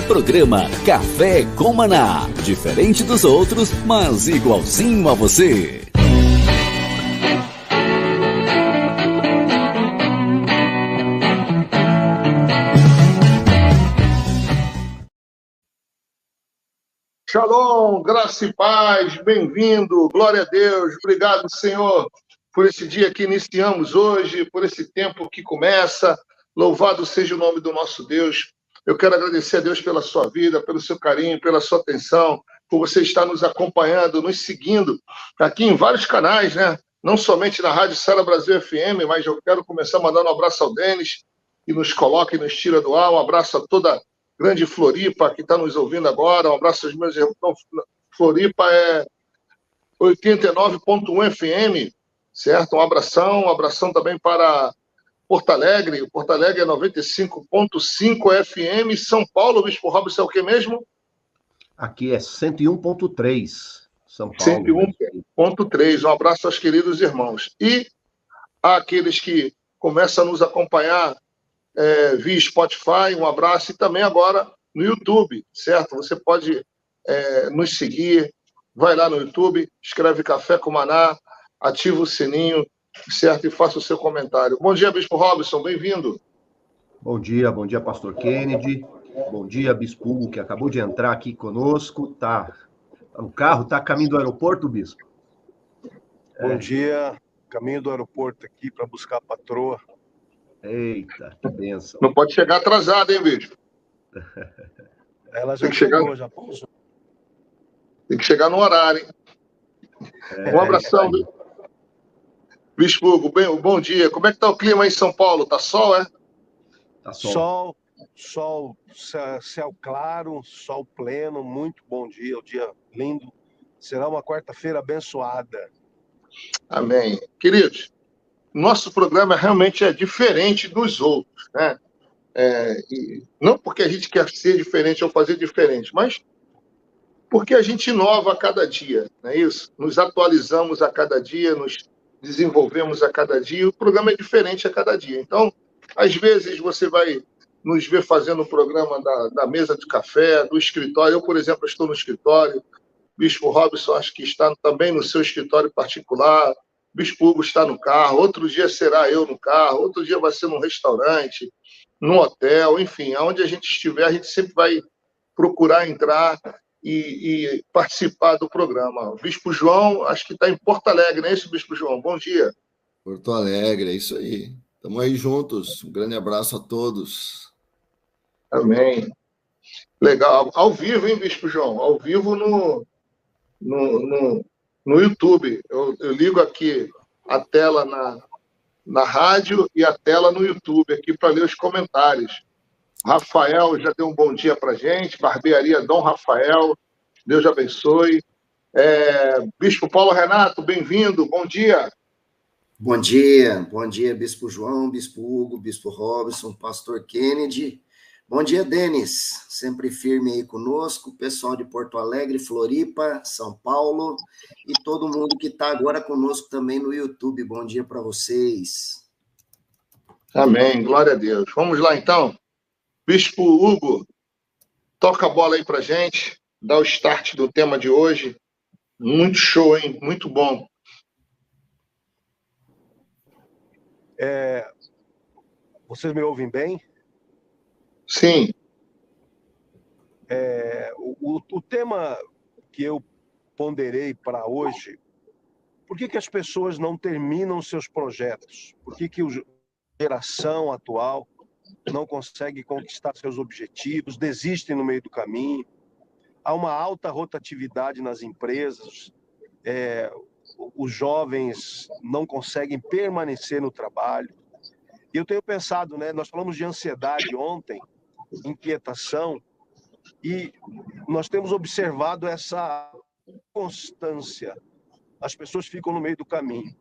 Programa Café com Maná. Diferente dos outros, mas igualzinho a você. Shalom, graça e paz, bem-vindo, glória a Deus, obrigado, Senhor, por esse dia que iniciamos hoje, por esse tempo que começa, louvado seja o nome do nosso Deus. Eu quero agradecer a Deus pela sua vida, pelo seu carinho, pela sua atenção, por você estar nos acompanhando, nos seguindo aqui em vários canais, né? Não somente na Rádio Sara Brasil FM, mas eu quero começar mandando um abraço ao Denis, que nos coloca e nos tira do ar, um abraço a toda grande Floripa, que está nos ouvindo agora. Um abraço aos meus irmãos. Floripa é 89.1 FM, certo? Um abração também para Porto Alegre. Porto Alegre é 95.5 FM. São Paulo, Bispo Robson, é o que mesmo? Aqui é 101.3, São Paulo. 101.3. Um abraço aos queridos irmãos. E àqueles que começam a nos acompanhar via Spotify, um abraço, e também agora no YouTube, certo? Você pode nos seguir, vai lá no YouTube, escreve Café com Maná, ativa o sininho, certo? E faça o seu comentário. Bom dia, Bispo Robson, bem-vindo. Bom dia, Pastor Kennedy. Bom dia, Bispo Hugo, que acabou de entrar aqui conosco. Tá no carro, tá a caminho do aeroporto, Bispo? Bom dia, caminho do aeroporto aqui para buscar a patroa. Eita, que bênção. Não pode chegar atrasado, hein, Bispo? Ela já chegou, já pousou. Tem que chegar no horário, hein? Um abração, Bispo Hugo. Bom dia. Como é que tá o clima aí em São Paulo? Tá sol, é? Tá sol, céu claro, sol pleno, muito bom dia, o dia lindo. Será uma quarta-feira abençoada. Amém. Queridos, nosso programa realmente é diferente dos outros, né? E não porque a gente quer ser diferente ou fazer diferente, mas porque a gente inova a cada dia, não é isso? Nos atualizamos a cada dia, nos desenvolvemos a cada dia, e o programa é diferente a cada dia. Então, às vezes você vai nos ver fazendo o programa da mesa de café, do escritório. Eu, por exemplo, estou no escritório. Bispo Robson acho que está também no seu escritório particular. Bispo Hugo está no carro, outro dia será eu no carro, outro dia vai ser num restaurante, num hotel, enfim, aonde a gente estiver, a gente sempre vai procurar entrar e participar do programa. O Bispo João, acho que está em Porto Alegre, não é isso, Bispo João? Bom dia. Porto Alegre, é isso aí. Estamos aí juntos. Um grande abraço a todos. Amém. Legal. Ao vivo, hein, Bispo João? Ao vivo no YouTube. Eu ligo aqui a tela na rádio e a tela no YouTube aqui para ler os comentários. Rafael já deu um bom dia para gente. Barbearia Dom Rafael. Deus abençoe. Bispo Paulo Renato, bem-vindo. Bom dia. Bom dia, Bispo João, Bispo Hugo, Bispo Robson, Pastor Kennedy. Bom dia, Denis, sempre firme aí conosco, pessoal de Porto Alegre, Floripa, São Paulo e todo mundo que está agora conosco também no YouTube. Bom dia para vocês. Amém, glória a Deus. Vamos lá, então. Bispo Hugo, toca a bola aí para gente, dá o start do tema de hoje. Muito show, hein? Muito bom. Vocês me ouvem bem? Sim. O tema que eu ponderei para hoje, por que as pessoas não terminam seus projetos? Por que a geração atual não consegue conquistar seus objetivos, desistem no meio do caminho? Há uma alta rotatividade nas empresas, os jovens não conseguem permanecer no trabalho. E eu tenho pensado, né? Nós falamos de ansiedade ontem, inquietação, e nós temos observado essa constância. As pessoas ficam no meio do caminho.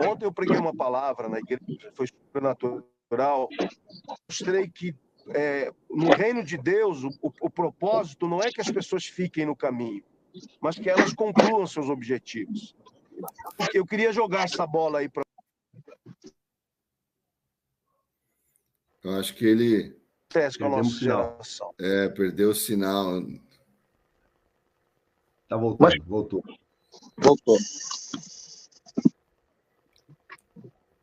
Ontem eu preguei uma palavra na igreja, foi sobrenatural. Mostrei que no reino de Deus, o propósito não é que as pessoas fiquem no caminho, mas que elas concluam seus objetivos. Eu queria jogar essa bola aí para... Eu acho que ele acontece com a Perdemos nossa o sinal. geração? Perdeu o sinal. Tá voltando, voltou. Voltou.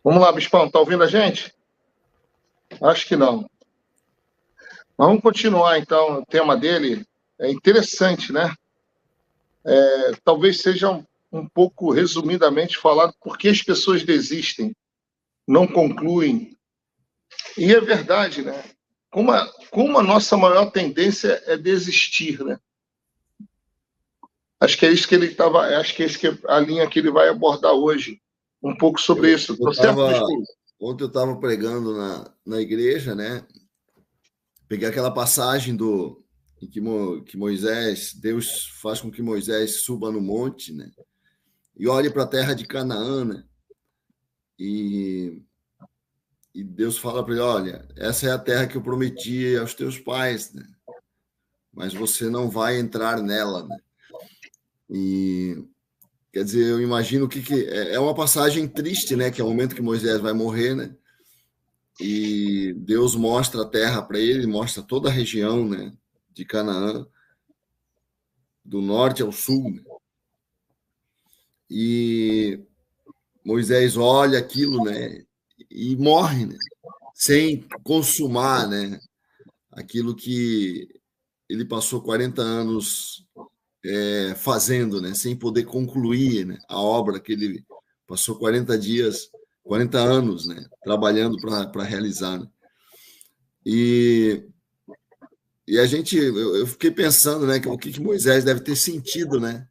Vamos lá, Bispão, tá ouvindo a gente? Acho que não. Mas vamos continuar, então, o tema dele. É interessante, né? Talvez seja um pouco resumidamente falado por que as pessoas desistem, não concluem. E é verdade, né? Como a nossa maior tendência é desistir, né? Acho que é isso que ele estava. Acho que é isso que a linha que ele vai abordar hoje. Um pouco sobre isso. Tô certo, Bispo? Ontem eu estava pregando na igreja, né? Peguei aquela passagem em que Moisés, Deus faz com que Moisés suba no monte, né? E olhe para a terra de Canaã, né? E Deus fala para ele: olha, essa é a terra que eu prometi aos teus pais, né? Mas você não vai entrar nela, né? E quer dizer, eu imagino que é uma passagem triste, né? Que é o momento que Moisés vai morrer, né? E Deus mostra a terra para ele, mostra toda a região, né? De Canaã, do norte ao sul, né? E Moisés olha aquilo, né? E morre, né? Sem consumar, né? Aquilo que ele passou 40 anos fazendo, né? Sem poder concluir, né? A obra que ele passou 40 anos, né? Trabalhando para realizar, né? E eu fiquei pensando, né? O que Moisés deve ter sentido, né?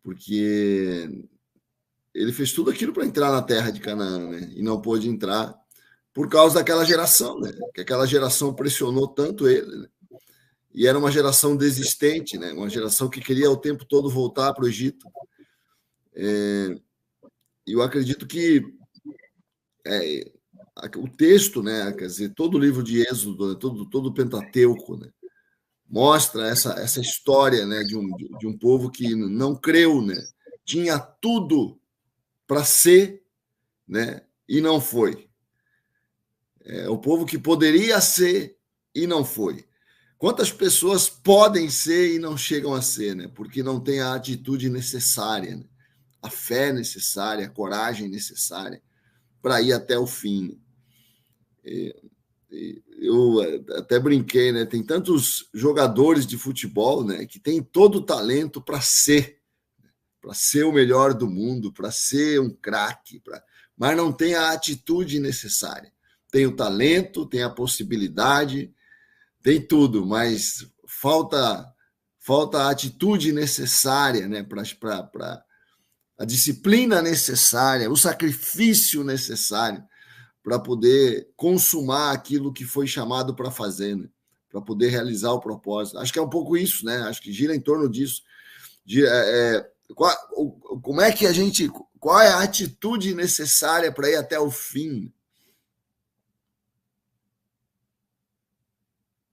Porque ele fez tudo aquilo para entrar na terra de Canaã, né? E não pôde entrar por causa daquela geração, né? Que aquela geração pressionou tanto ele, né? E era uma geração desistente, né? Uma geração que queria o tempo todo voltar para o Egito. Eu acredito que o texto, né? Quer dizer, todo o livro de Êxodo, né? todo o Pentateuco, né? Mostra essa história, né? De um povo que não creu, né? Tinha tudo para ser, né? E não foi. É o povo que poderia ser e não foi. Quantas pessoas podem ser e não chegam a ser, né? Porque não tem a atitude necessária, né? A fé necessária, a coragem necessária para ir até o fim. Eu até brinquei, né? Tem tantos jogadores de futebol, né? Que tem todo o talento para ser o melhor do mundo, para ser um craque, mas não tem a atitude necessária. Tem o talento, tem a possibilidade, tem tudo, mas falta a atitude necessária, né? Para a disciplina necessária, o sacrifício necessário para poder consumar aquilo que foi chamado para fazer, né? Para poder realizar o propósito. Acho que é um pouco isso, né? Acho que gira em torno disso. Como é que qual é a atitude necessária para ir até o fim?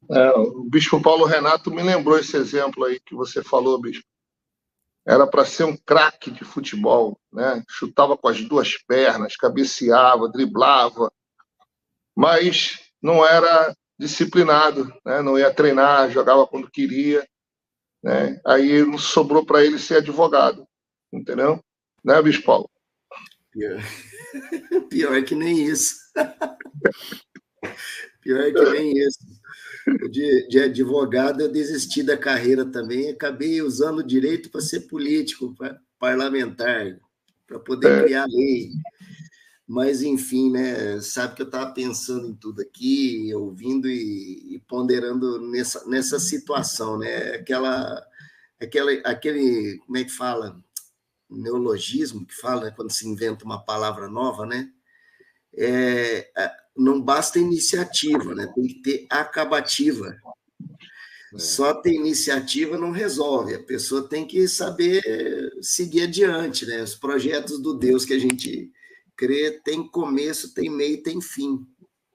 O Bispo Paulo Renato me lembrou esse exemplo aí que você falou, Bispo. Era para ser um craque de futebol, né? Chutava com as duas pernas, cabeceava, driblava, mas não era disciplinado, né? Não ia treinar, jogava quando queria, né? Aí sobrou para ele ser advogado, entendeu? Né, Bispo Paulo? Pior que nem isso. Pior que nem isso. De advogado, eu desisti da carreira também, acabei usando o direito para ser político, parlamentar, para poder criar lei. Mas, enfim, né? Sabe que eu estava pensando em tudo aqui, ouvindo e ponderando nessa situação, né? Aquele, como é que fala? Neologismo que fala, né? Quando se inventa uma palavra nova, né? Não basta iniciativa, né? Tem que ter acabativa. Só ter iniciativa não resolve, a pessoa tem que saber seguir adiante, né? Os projetos do Deus que a gente crê tem começo, tem meio e tem fim.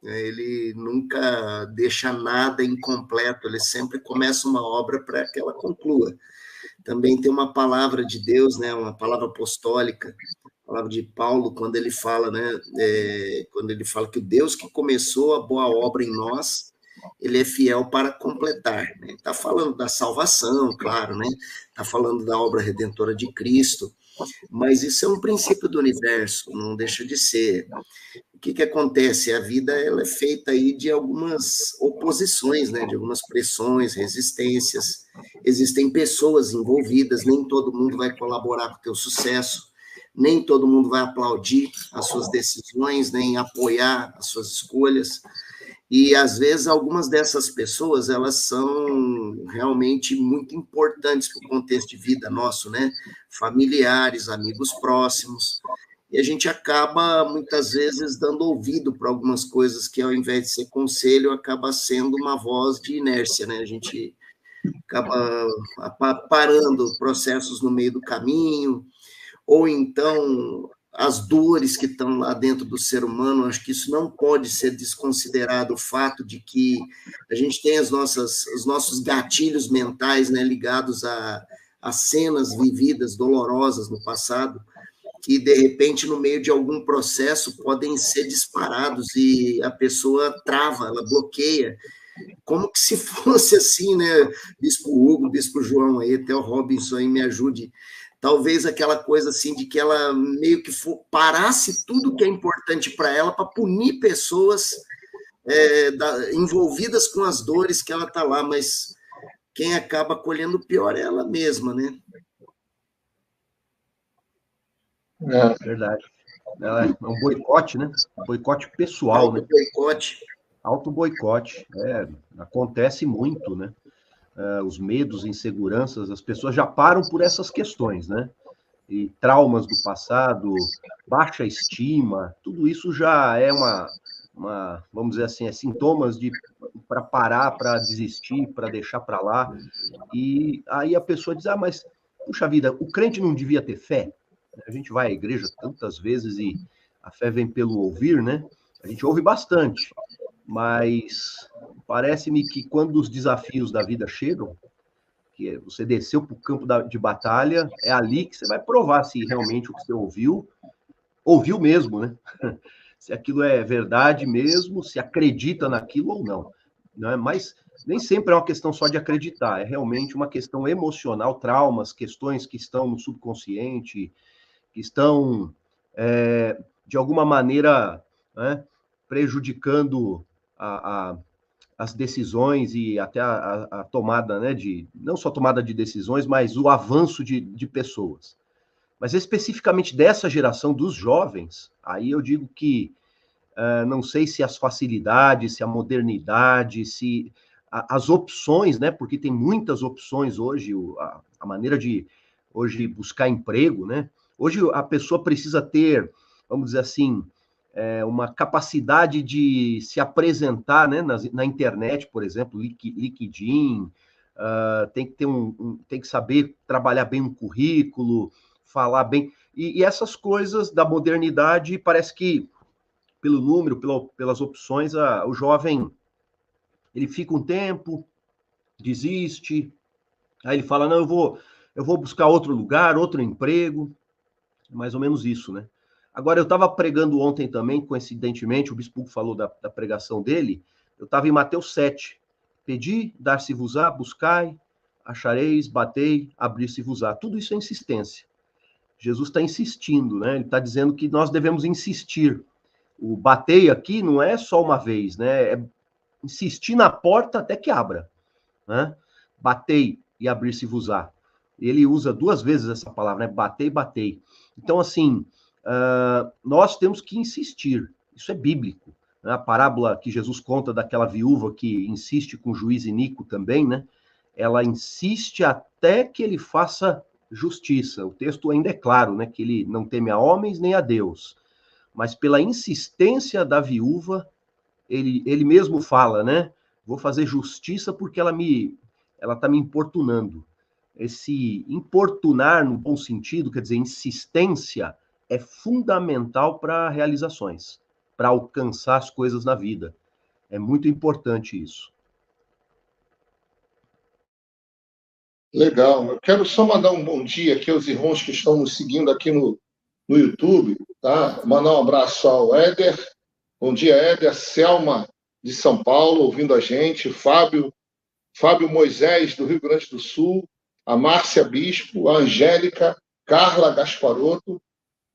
Ele nunca deixa nada incompleto, ele sempre começa uma obra para que ela conclua. Também tem uma palavra de Deus, né? Uma palavra apostólica, palavra de Paulo, quando ele fala, né? Quando ele fala que o Deus que começou a boa obra em nós, ele é fiel para completar. Né? Está falando da salvação, claro, né? Está falando da obra redentora de Cristo, mas isso é um princípio do universo, não deixa de ser. O que acontece? A vida ela é feita aí de algumas oposições, né? De algumas pressões, resistências. Existem pessoas envolvidas, nem todo mundo vai colaborar com o teu sucesso, nem todo mundo vai aplaudir as suas decisões, nem apoiar as suas escolhas. E, às vezes, algumas dessas pessoas, elas são realmente muito importantes para o contexto de vida nosso, né? Familiares, amigos próximos. E a gente acaba, muitas vezes, dando ouvido para algumas coisas que, ao invés de ser conselho, acaba sendo uma voz de inércia, né? A gente acaba parando processos no meio do caminho, ou então as dores que estão lá dentro do ser humano. Acho que isso não pode ser desconsiderado, o fato de que a gente tem os nossos gatilhos mentais, né, ligados a cenas vividas, dolorosas no passado, que, de repente, no meio de algum processo, podem ser disparados e a pessoa trava, ela bloqueia, como que se fosse assim, né? Bispo Hugo, Bispo João aí, até o Robinson aí me ajude. Talvez aquela coisa assim de que ela meio que parasse tudo que é importante para ela para punir pessoas envolvidas com as dores que ela está lá, mas quem acaba colhendo o pior é ela mesma, né? Verdade. É um boicote, né? Boicote pessoal, né? Boicote. Auto-boicote. Acontece muito, né? Os medos, inseguranças, as pessoas já param por essas questões, né? E traumas do passado, baixa estima, tudo isso já é vamos dizer assim, sintomas para parar, para desistir, para deixar para lá. E aí a pessoa diz, mas, puxa vida, o crente não devia ter fé? A gente vai à igreja tantas vezes e a fé vem pelo ouvir, né? A gente ouve bastante, mas parece-me que quando os desafios da vida chegam, que você desceu para o campo de batalha, é ali que você vai provar se realmente o que você ouviu mesmo, né? Se aquilo é verdade mesmo, se acredita naquilo ou não, né? Mas nem sempre é uma questão só de acreditar, é realmente uma questão emocional, traumas, questões que estão no subconsciente, que estão, de alguma maneira, né, prejudicando as decisões e até a tomada, né, não só tomada de decisões, mas o avanço de pessoas. Mas especificamente dessa geração dos jovens, aí eu digo que não sei se as facilidades, se a modernidade, se as opções, né, porque tem muitas opções hoje, a maneira de hoje buscar emprego, né? Hoje a pessoa precisa ter, vamos dizer assim, uma capacidade de se apresentar, né, na internet, por exemplo, LinkedIn, tem que ter tem que saber trabalhar bem um currículo, falar bem, e essas coisas da modernidade, parece que pelo número, pelas opções, o jovem, ele fica um tempo, desiste, aí ele fala, não, eu vou buscar outro lugar, outro emprego, mais ou menos isso, né? Agora, eu estava pregando ontem também, coincidentemente, o Bispo falou da pregação dele, eu estava em Mateus 7. Pedi, dar-se-vos-á, buscai, achareis, batei, abrir-se-vos-á. Tudo isso é insistência. Jesus está insistindo, né? Ele está dizendo que nós devemos insistir. O batei aqui não é só uma vez, né? É insistir na porta até que abra, né? Batei e abrir-se-vos-á. Ele usa 2 vezes essa palavra, né? Batei, batei. Então, assim, nós temos que insistir. Isso é bíblico. Né? A parábola que Jesus conta daquela viúva que insiste com o juiz iníquo também, né? Ela insiste até que ele faça justiça. O texto ainda é claro, né? Que ele não teme a homens nem a Deus. Mas pela insistência da viúva, ele mesmo fala, né? Vou fazer justiça porque ela está me importunando. Esse importunar, no bom sentido, quer dizer, insistência, é fundamental para realizações, para alcançar as coisas na vida. É muito importante isso. Legal. Eu quero só mandar um bom dia aqui aos irmãos que estão nos seguindo aqui no YouTube, tá? Mandar um abraço ao Éder. Bom dia, Éder. Selma de São Paulo, ouvindo a gente, Fábio Moisés, do Rio Grande do Sul, a Márcia Bispo, a Angélica, Carla Gasparotto,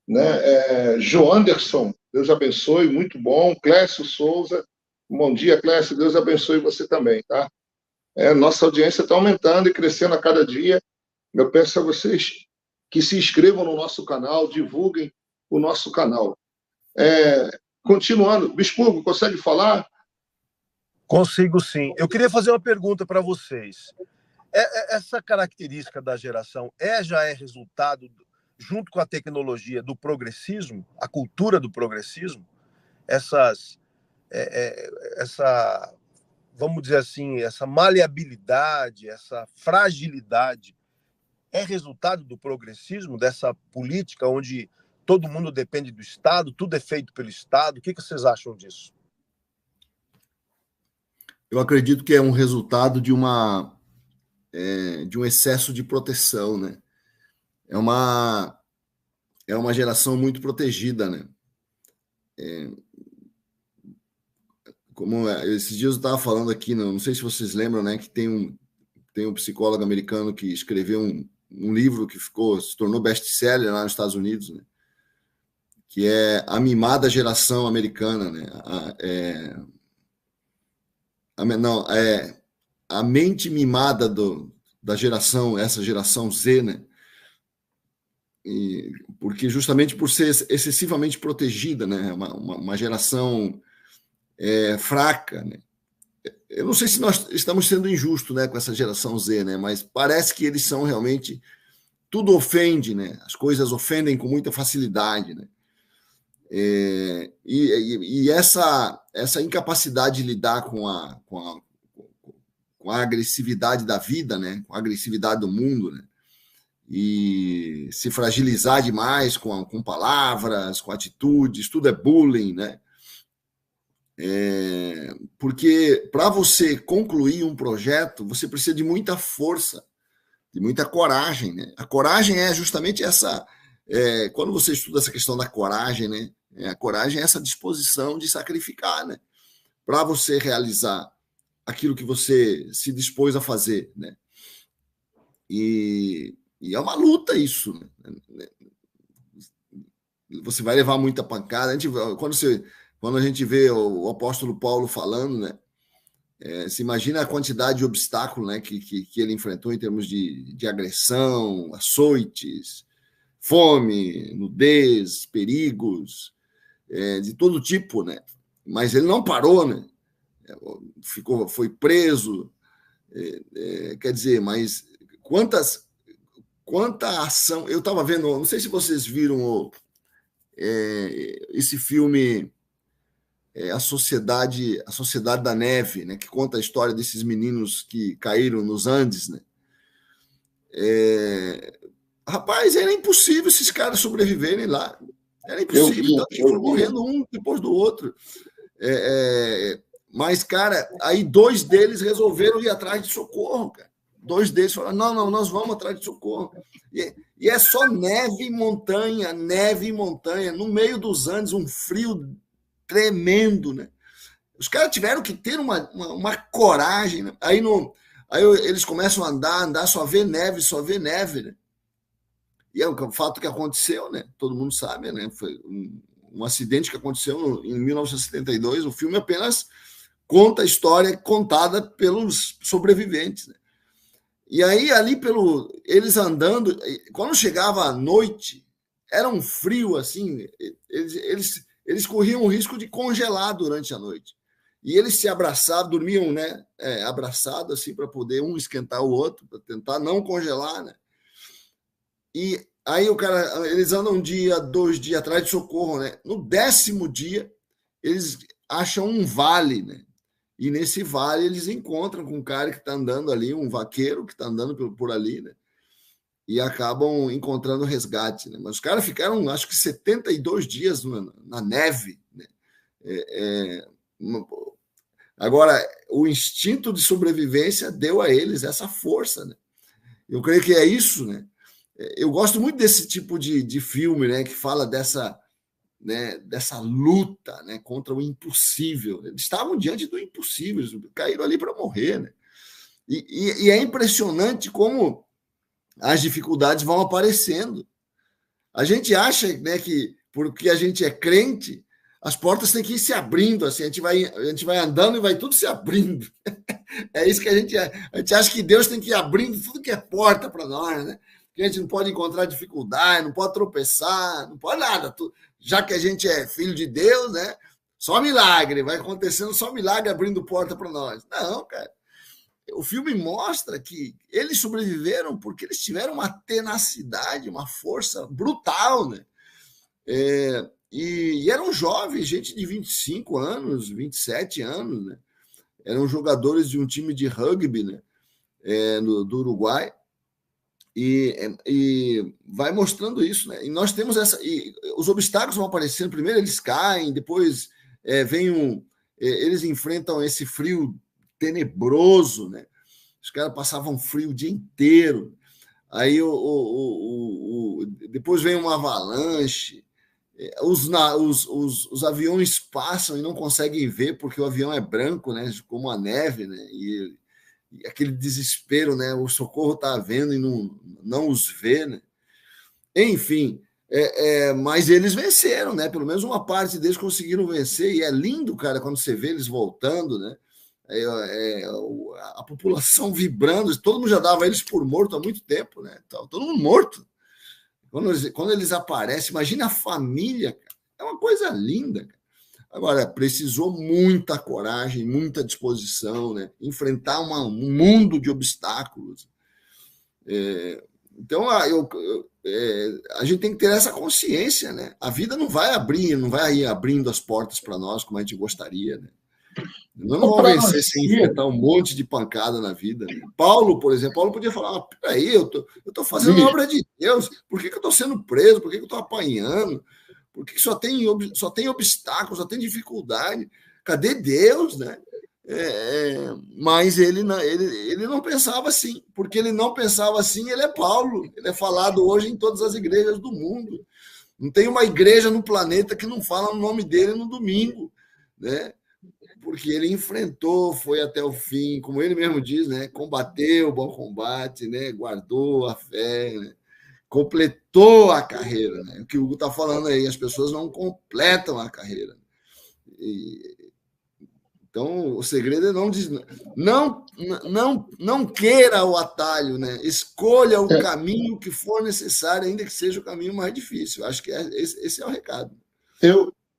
né? João Anderson, Deus abençoe, muito bom. Clécio Souza, bom dia, Clécio, Deus abençoe você também, tá? Nossa audiência está aumentando e crescendo a cada dia. Eu peço a vocês que se inscrevam no nosso canal, divulguem o nosso canal. Continuando, Bispo, consegue falar? Consigo sim. Eu queria fazer uma pergunta para vocês. Essa característica da geração já é resultado, junto com a tecnologia, do progressismo, a cultura do progressismo? Vamos dizer assim, essa maleabilidade, essa fragilidade, é resultado do progressismo, dessa política onde todo mundo depende do Estado, tudo é feito pelo Estado? O que vocês acham disso? Eu acredito que é um resultado de um excesso de proteção, né? É uma geração muito protegida, né? Esses dias eu estava falando aqui, não sei se vocês lembram, né? Que tem um psicólogo americano que escreveu um livro que se tornou best-seller lá nos Estados Unidos, né? Que é A Mimada Geração Americana, né? A mente mimada da geração, essa geração Z, né? Porque justamente por ser excessivamente protegida, né? Uma geração fraca, né? Eu não sei se nós estamos sendo injustos, né, com essa geração Z, né? Mas parece que eles são realmente... Tudo ofende, né? As coisas ofendem com muita facilidade, né? E essa incapacidade de lidar com a agressividade da vida, né? Com a agressividade do mundo, né? E se fragilizar demais com palavras, com atitudes, tudo é bullying, né? Porque para você concluir um projeto, você precisa de muita força, de muita coragem, né? A coragem é justamente essa... quando você estuda essa questão da coragem, né? A coragem é essa disposição de sacrificar, né? Para você realizar aquilo que você se dispôs a fazer, né? E é uma luta isso, né? Você vai levar muita pancada. Quando a gente vê o apóstolo Paulo falando, né? Se imagina a quantidade de obstáculos, né, que ele enfrentou em termos de agressão, açoites, fome, nudez, perigos, de todo tipo, né? Mas ele não parou, né? Foi preso, quer dizer, mas quanta ação... Eu estava vendo, não sei se vocês viram esse filme... A Sociedade da Neve, né, que conta a história desses meninos que caíram nos Andes, né? Rapaz, era impossível esses caras sobreviverem lá. Era impossível. Foram morrendo um depois do outro. Mas, cara, aí 2 deles resolveram ir atrás de socorro, cara. 2 deles falaram, não, nós vamos atrás de socorro. E é só neve e montanha, no meio dos Andes, um frio tremendo, né? Os caras tiveram que ter uma coragem, né? Aí eles começam a andar, só vê neve, né? E é o fato que aconteceu, né? Todo mundo sabe, né? Foi um acidente que aconteceu em 1972. O filme apenas conta a história contada pelos sobreviventes, né? E aí, eles andando, quando chegava a noite, era um frio, assim, eles corriam o risco de congelar durante a noite. E eles se abraçavam, dormiam, né, abraçados, assim, para poder um esquentar o outro, para tentar não congelar, né? E aí eles andam 1 dia, 2 dias atrás de socorro, né? No 10º dia, eles acham um vale, né? E nesse vale eles encontram com um cara que está andando ali, um vaqueiro que está andando por ali, né? E acabam encontrando resgate, né? Mas os caras ficaram, acho que 72 dias na neve, né? Agora, o instinto de sobrevivência deu a eles essa força, né? Eu creio que é isso, né? Eu gosto muito desse tipo de filme, né? Que fala né, dessa luta, né, contra o impossível. Eles estavam diante do impossível, eles caíram ali para morrer. Né? E é impressionante como as dificuldades vão aparecendo. A gente acha, né, que porque a gente é crente, as portas têm que ir se abrindo, assim, a gente vai andando e vai tudo se abrindo. É isso que a gente acha que Deus tem que ir abrindo tudo que é porta para nós, né? Que a gente não pode encontrar dificuldade, não pode tropeçar, não pode nada. Já que a gente é filho de Deus, né? Só milagre, vai acontecendo só milagre abrindo porta para nós. Não, cara. O filme mostra que eles sobreviveram porque eles tiveram uma tenacidade, uma força brutal, né? E eram jovens, gente de 25 anos, 27 anos, né? Eram jogadores de um time de rugby, né? Do Uruguai. E vai mostrando isso, né? E nós temos os obstáculos vão aparecendo. Primeiro eles caem, depois eles enfrentam esse frio tenebroso, né? Os caras passavam frio o dia inteiro. Aí depois vem uma avalanche. Os aviões passam e não conseguem ver porque o avião é branco, né? Como a neve, né? E aquele desespero, né? O socorro está vendo e não os vê, né? Enfim, mas eles venceram, né? Pelo menos uma parte deles conseguiram vencer, e é lindo, cara, quando você vê eles voltando, né? A população vibrando, todo mundo já dava eles por morto há muito tempo, né? Todo mundo morto. Quando eles aparecem, imagina a família, cara. É uma coisa linda, cara. Agora, precisou muita coragem, muita disposição, né? Enfrentar um mundo de obstáculos. Então, a gente tem que ter essa consciência, né? A vida não vai ir abrindo as portas para nós como a gente gostaria, né? Nós não vamos vencer sem enfrentar um monte de pancada na vida. Né? Paulo, por exemplo, podia falar, peraí, eu tô fazendo a obra de Deus, por que eu estou sendo preso, por que eu estou apanhando? Por que só tem obstáculos, só tem dificuldade? Cadê Deus, né? Mas ele não pensava assim, porque ele não pensava assim, ele é Paulo, ele é falado hoje em todas as igrejas do mundo. Não tem uma igreja no planeta que não fala o nome dele no domingo, né? Porque ele enfrentou, foi até o fim, como ele mesmo diz, né? Combateu o bom combate, né? Guardou a fé, né? Completou a carreira, né? O que o Hugo está falando aí, as pessoas não completam a carreira. Então, o segredo é não queira o atalho, né? Escolha o caminho que for necessário, ainda que seja o caminho mais difícil. Acho que esse é o recado.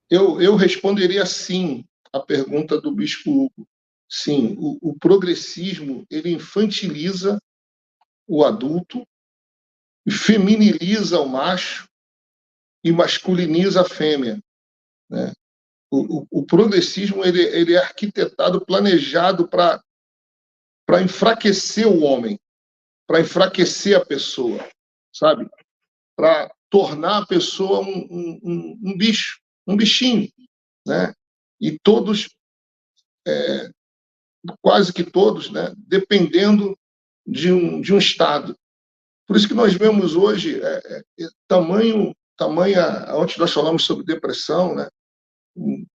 Eu responderia sim a pergunta do Bispo Hugo. Sim, o progressismo ele infantiliza o adulto, feminiliza o macho e masculiniza a fêmea, né? O progressismo ele é arquitetado, planejado para enfraquecer o homem, para enfraquecer a pessoa, sabe? Para tornar a pessoa um bicho, um bichinho, né? E todos, quase que todos, né? Dependendo de um Estado. Por isso que nós vemos hoje tamanha, onde nós falamos sobre depressão, né?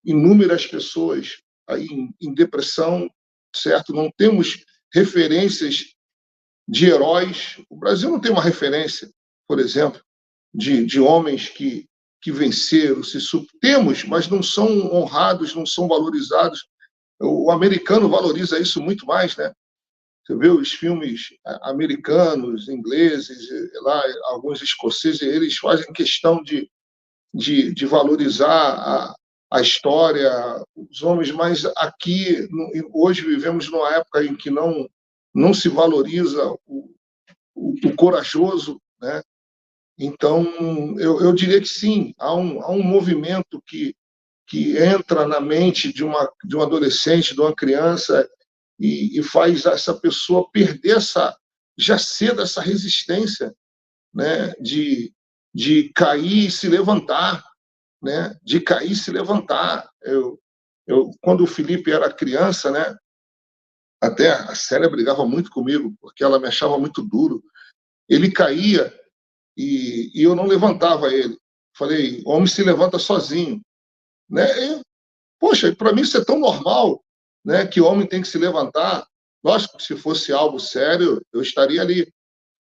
Inúmeras pessoas aí em depressão, certo? Não temos referências de heróis. O Brasil não tem uma referência, por exemplo, de homens que venceram, temos, mas não são honrados, não são valorizados. O americano valoriza isso muito mais, né? Você vê os filmes americanos, ingleses, lá, alguns escoceses, eles fazem questão de valorizar a história, os homens, mas aqui, hoje, vivemos numa época em que não se valoriza o corajoso, né? Então, eu diria que sim, há um movimento que entra na mente de um adolescente, de uma criança, e faz essa pessoa perder já cedo essa resistência, né? De cair e se levantar, né? De cair e se levantar. Quando o Felipe era criança, né? Até a Célia brigava muito comigo, porque ela me achava muito duro. Ele caía e eu não levantava ele. Falei, o homem se levanta sozinho. Né? E, poxa, para mim isso é tão normal, né, que o homem tem que se levantar. Lógico que se fosse algo sério, eu estaria ali.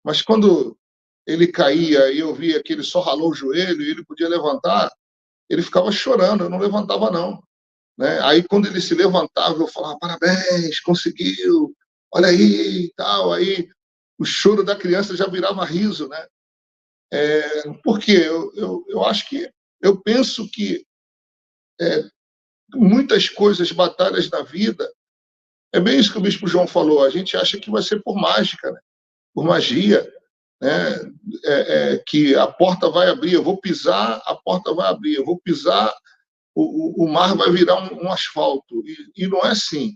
Mas quando ele caía e eu via que ele só ralou o joelho e ele podia levantar, ele ficava chorando, eu não levantava não. Né? Aí quando ele se levantava, eu falava, parabéns, conseguiu, olha aí, tal. Aí o choro da criança já virava riso, né? Por quê? Eu acho que, eu penso que muitas coisas, batalhas na vida, é bem isso que o Bispo João falou, a gente acha que vai ser por mágica, né? Por magia, né? Que a porta vai abrir, eu vou pisar, a porta vai abrir, eu vou pisar, o mar vai virar um asfalto. E não é assim.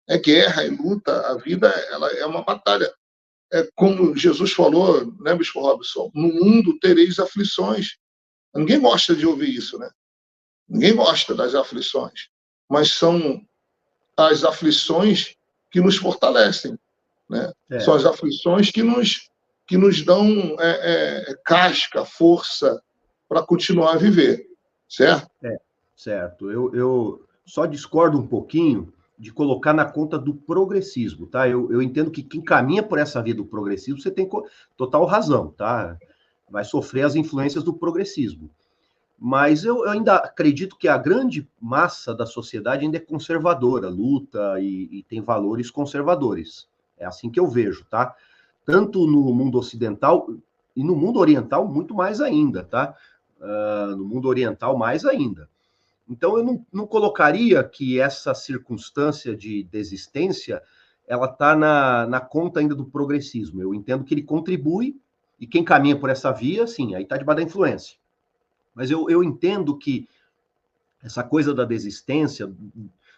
É guerra, é luta, a vida ela é uma batalha. É como Jesus falou, né, Bispo Robson? No mundo tereis aflições. Ninguém gosta de ouvir isso, né? Ninguém gosta das aflições. Mas são as aflições que nos fortalecem, né? São as aflições que nos dão casca, força para continuar a viver, certo? Certo. Eu só discordo um pouquinho de colocar na conta do progressismo, tá? Eu entendo que quem caminha por essa via do progressismo, você tem total razão, tá? Vai sofrer as influências do progressismo. Mas eu ainda acredito que a grande massa da sociedade ainda é conservadora, luta e tem valores conservadores. É assim que eu vejo, tá? Tanto no mundo ocidental e no mundo oriental, muito mais ainda, tá? No mundo oriental, mais ainda. Então, eu não colocaria que essa circunstância de desistência ela está na conta ainda do progressismo. Eu entendo que ele contribui, e quem caminha por essa via, sim, aí está debaixo da influência. Mas eu entendo que essa coisa da desistência,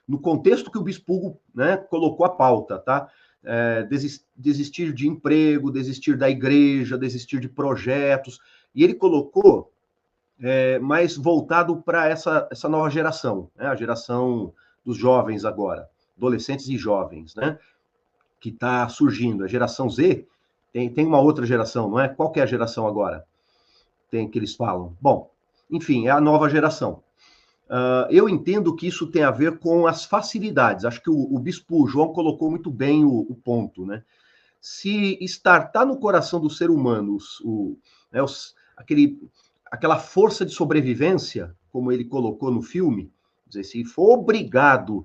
no contexto que o Bispo Hugo, né, colocou a pauta, tá? Desistir de emprego, desistir da igreja, desistir de projetos, e ele colocou mais voltado para essa nova geração, né? A geração dos jovens agora, adolescentes e jovens, né? Que está surgindo. A geração Z tem uma outra geração, não é? Qual que é a geração agora? Tem que eles falam. Bom, enfim, é a nova geração. Eu entendo que isso tem a ver com as facilidades. Acho que o Bispo João colocou muito bem o ponto, né? Se está no coração do ser humano aquela força de sobrevivência, como ele colocou no filme, dizer, se for obrigado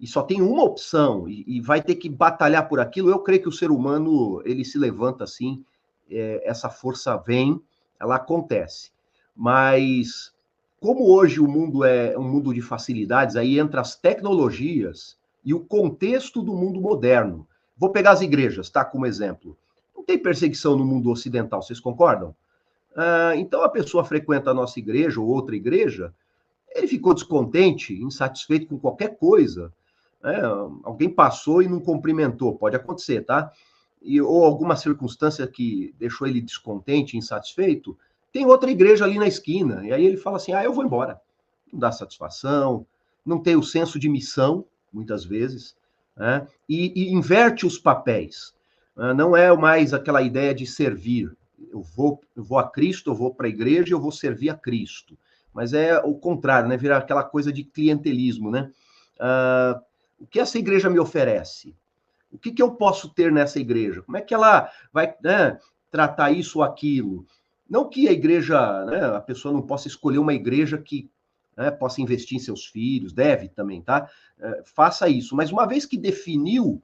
e só tem uma opção e vai ter que batalhar por aquilo, eu creio que o ser humano ele se levanta assim, essa força vem, ela acontece. Mas como hoje o mundo é um mundo de facilidades, aí entra as tecnologias e o contexto do mundo moderno. Vou pegar as igrejas, tá, como exemplo. Não tem perseguição no mundo ocidental, vocês concordam? Então a pessoa frequenta a nossa igreja ou outra igreja, ele ficou descontente, insatisfeito com qualquer coisa, né? Alguém passou e não cumprimentou, pode acontecer, tá? Ou alguma circunstância que deixou ele descontente, insatisfeito, tem outra igreja ali na esquina, e aí ele fala assim, eu vou embora. Não dá satisfação, não tem o senso de missão, muitas vezes, né? E inverte os papéis. Não é mais aquela ideia de servir. Eu vou a Cristo, eu vou para a igreja, eu vou servir a Cristo. Mas é o contrário, né? Virar aquela coisa de clientelismo, né? O que essa igreja me oferece? O que eu posso ter nessa igreja? Como é que ela vai, né, tratar isso ou aquilo? Não que a igreja, né, a pessoa não possa escolher uma igreja que, né, possa investir em seus filhos, deve também, tá? Faça isso. Mas uma vez que definiu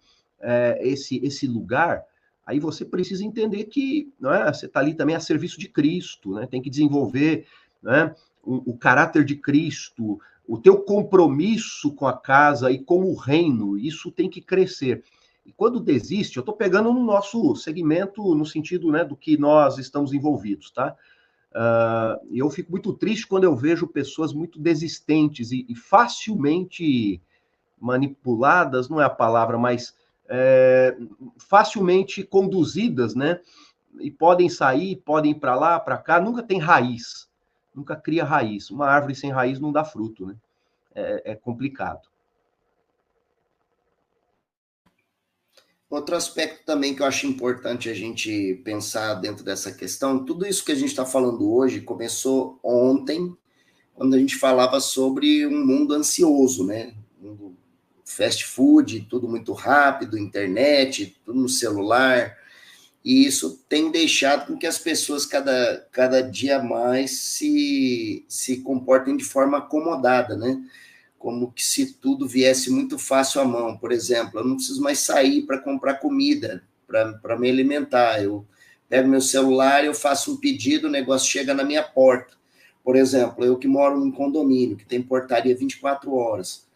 esse lugar, aí você precisa entender que, né, você está ali também a serviço de Cristo, né? Tem que desenvolver, né, o caráter de Cristo, o teu compromisso com a casa e com o reino, isso tem que crescer. E quando desiste, eu estou pegando no nosso segmento, no sentido, né, do que nós estamos envolvidos, tá? Eu fico muito triste quando eu vejo pessoas muito desistentes e facilmente manipuladas, não é a palavra, mas facilmente conduzidas, né? E podem sair, podem ir para lá, para cá, nunca tem raiz, nunca cria raiz. Uma árvore sem raiz não dá fruto, né? É complicado. Outro aspecto também que eu acho importante a gente pensar dentro dessa questão, tudo isso que a gente está falando hoje começou ontem, quando a gente falava sobre um mundo ansioso, né? Fast food, tudo muito rápido, internet, tudo no celular, e isso tem deixado com que as pessoas cada dia mais se comportem de forma acomodada, né? Como que se tudo viesse muito fácil à mão. Por exemplo, eu não preciso mais sair para comprar comida, para me alimentar. Eu pego meu celular, eu faço um pedido, o negócio chega na minha porta. Por exemplo, eu que moro num condomínio, que tem portaria 24 horas.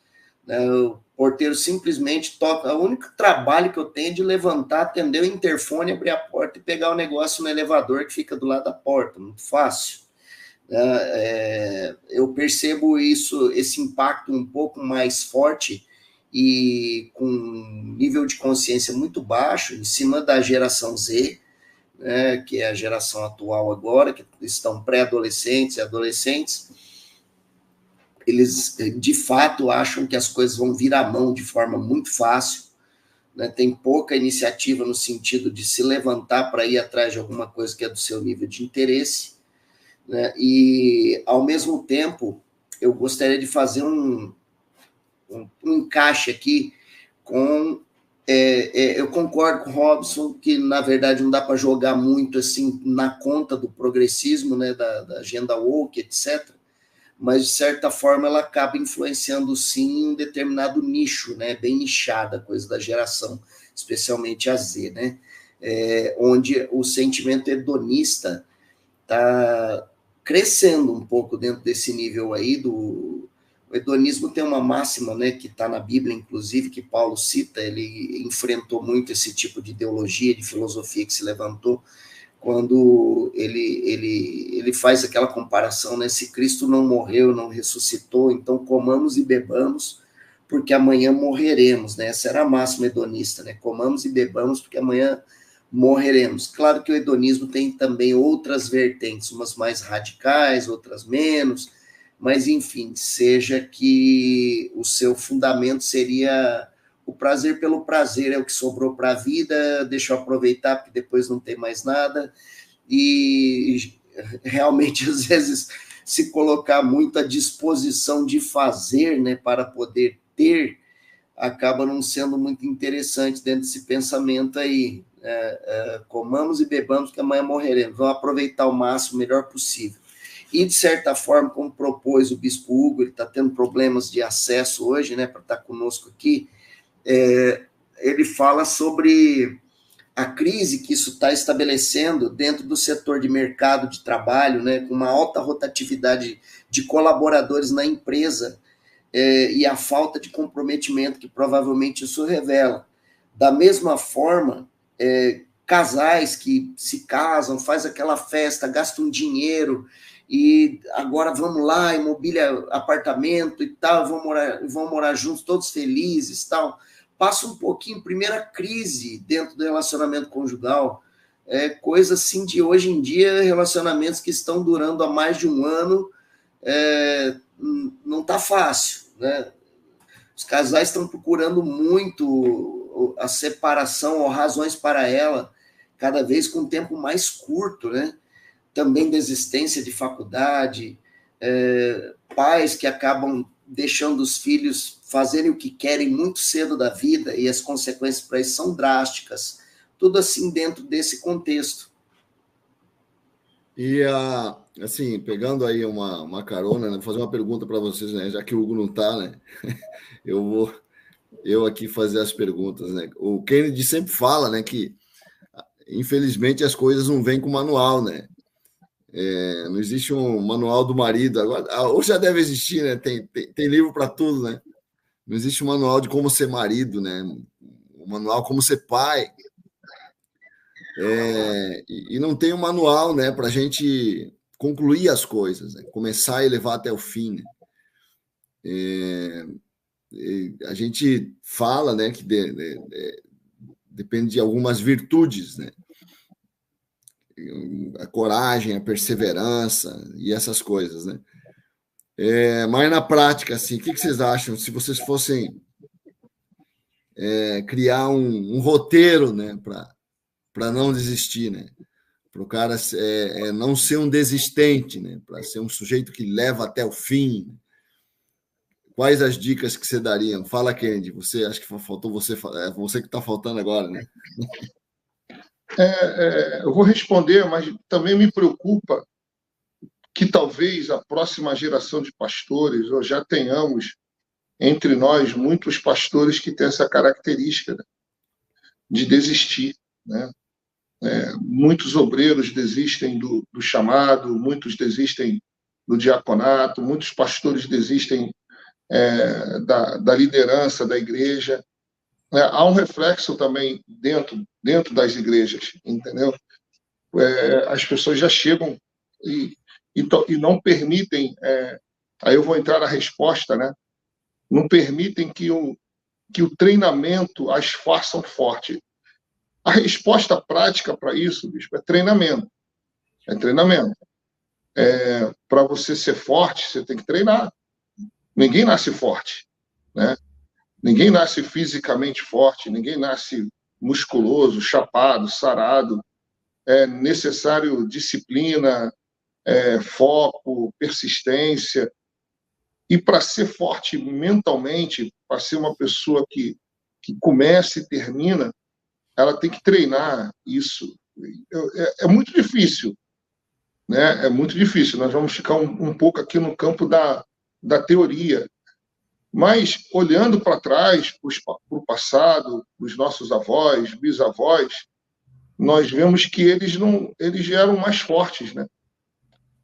O porteiro simplesmente toca. O único trabalho que eu tenho é de levantar, atender o interfone, abrir a porta e pegar o negócio no elevador que fica do lado da porta. Muito fácil. Eu percebo esse impacto um pouco mais forte e com um nível de consciência muito baixo em cima da geração Z, né, que é a geração atual agora, que estão pré-adolescentes e adolescentes. Eles, de fato, acham que as coisas vão vir à mão de forma muito fácil, né? Tem pouca iniciativa no sentido de se levantar para ir atrás de alguma coisa que é do seu nível de interesse, né? E, ao mesmo tempo, eu gostaria de fazer um encaixe aqui com... eu concordo com o Robson que, na verdade, não dá para jogar muito assim na conta do progressismo, né, da agenda woke, etc., mas, de certa forma, ela acaba influenciando, sim, um determinado nicho, né, bem nichada, a coisa da geração, especialmente a Z, né, onde o sentimento hedonista está crescendo um pouco dentro desse nível aí. O hedonismo tem uma máxima, né, que está na Bíblia, inclusive, que Paulo cita. Ele enfrentou muito esse tipo de ideologia, de filosofia que se levantou, quando ele faz aquela comparação, né? Se Cristo não morreu, não ressuscitou, então comamos e bebamos, porque amanhã morreremos, né? Essa era a máxima hedonista, né? Comamos e bebamos, porque amanhã morreremos. Claro que o hedonismo tem também outras vertentes, umas mais radicais, outras menos, mas, enfim, seja que o seu fundamento seria... O prazer pelo prazer é o que sobrou para a vida, deixa eu aproveitar, porque depois não tem mais nada. E realmente, às vezes, se colocar muito à disposição de fazer, né, para poder ter, acaba não sendo muito interessante dentro desse pensamento aí. Comamos e bebamos, que amanhã morreremos. Vamos aproveitar o máximo, o melhor possível. E, de certa forma, como propôs o Bispo Hugo, ele está tendo problemas de acesso hoje, né, para estar conosco aqui. Ele fala sobre a crise que isso está estabelecendo dentro do setor de mercado de trabalho, né, com uma alta rotatividade de colaboradores na empresa, e a falta de comprometimento que provavelmente isso revela. Da mesma forma, casais que se casam, faz aquela festa, gastam dinheiro, e agora vamos lá, imobilia apartamento e tal, vão morar juntos, todos felizes e tal. Passa um pouquinho, primeira crise dentro do relacionamento conjugal, coisa assim de hoje em dia, relacionamentos que estão durando há mais de um ano, não está fácil, né? Os casais estão procurando muito a separação ou razões para ela, cada vez com um tempo mais curto, né? Também desistência de faculdade, pais que acabam deixando os filhos fazerem o que querem muito cedo da vida, e as consequências para isso são drásticas. Tudo assim dentro desse contexto. E, assim, pegando aí uma carona, né, vou fazer uma pergunta para vocês, né, já que o Hugo não está, né, eu aqui fazer as perguntas, né. O Kennedy sempre fala, né, que, infelizmente, as coisas não vêm com manual, né. Não existe um manual do marido. Agora, hoje já deve existir, né? Tem livro para tudo, né? Não existe um manual de como ser marido, né? Um manual como ser pai. E não tem um manual, né, para a gente concluir as coisas, né? Começar e levar até o fim, né? A gente fala, né, que depende de algumas virtudes, né? A coragem, a perseverança e essas coisas, né? Mas na prática, assim, o que vocês acham? Se vocês fossem criar um roteiro, né, para não desistir, né? Para o cara não ser um desistente, né? Para ser um sujeito que leva até o fim. Quais as dicas que você daria? Fala, Kennedy. Você, acho que faltou você, você que está faltando agora, né? Eu vou responder, mas também me preocupa que talvez a próxima geração de pastores, ou já tenhamos entre nós muitos pastores que têm essa característica, né, de desistir, né? Muitos obreiros desistem do chamado, muitos desistem do diaconato, muitos pastores desistem da liderança da igreja. Há um reflexo também dentro das igrejas, entendeu? As pessoas já chegam e não permitem, aí eu vou entrar na resposta, né? Não permitem que o treinamento as façam forte. A resposta prática para isso, bispo, é treinamento. É treinamento. Para você ser forte, você tem que treinar. Ninguém nasce forte, né? Ninguém nasce fisicamente forte, ninguém nasce musculoso, chapado, sarado. É necessário disciplina, foco, persistência. E para ser forte mentalmente, para ser uma pessoa que começa e termina, ela tem que treinar isso. É muito difícil, né? É muito difícil. Nós vamos ficar um pouco aqui no campo da teoria. Mas, olhando para trás, para o passado, os nossos avós, bisavós, nós vemos que eles eram mais fortes, né?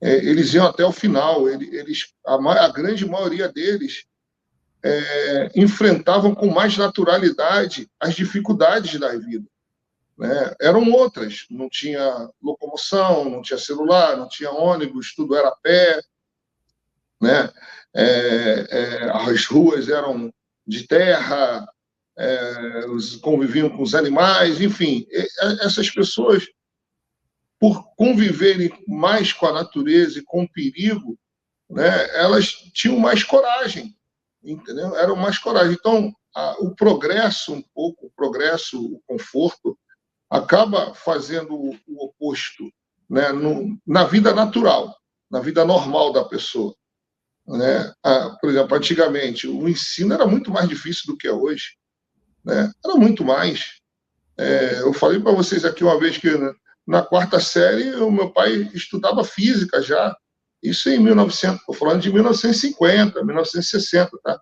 Eles iam até o final. A grande maioria deles enfrentavam com mais naturalidade as dificuldades da vida, né? Eram outras. Não tinha locomoção, não tinha celular, não tinha ônibus, tudo era a pé, né? As ruas eram de terra, conviviam com os animais, enfim. Essas pessoas, por conviverem mais com a natureza e com o perigo, né, elas tinham mais coragem, entendeu? Eram mais coragem. Então, o progresso, o conforto, acaba fazendo o oposto, né, na vida natural, na vida normal da pessoa, né? Por exemplo, antigamente, o ensino era muito mais difícil do que é hoje, né? Era muito mais. Eu falei para vocês aqui uma vez que na quarta série o meu pai estudava física já. Isso em 1900, estou falando de 1950, 1960, tá?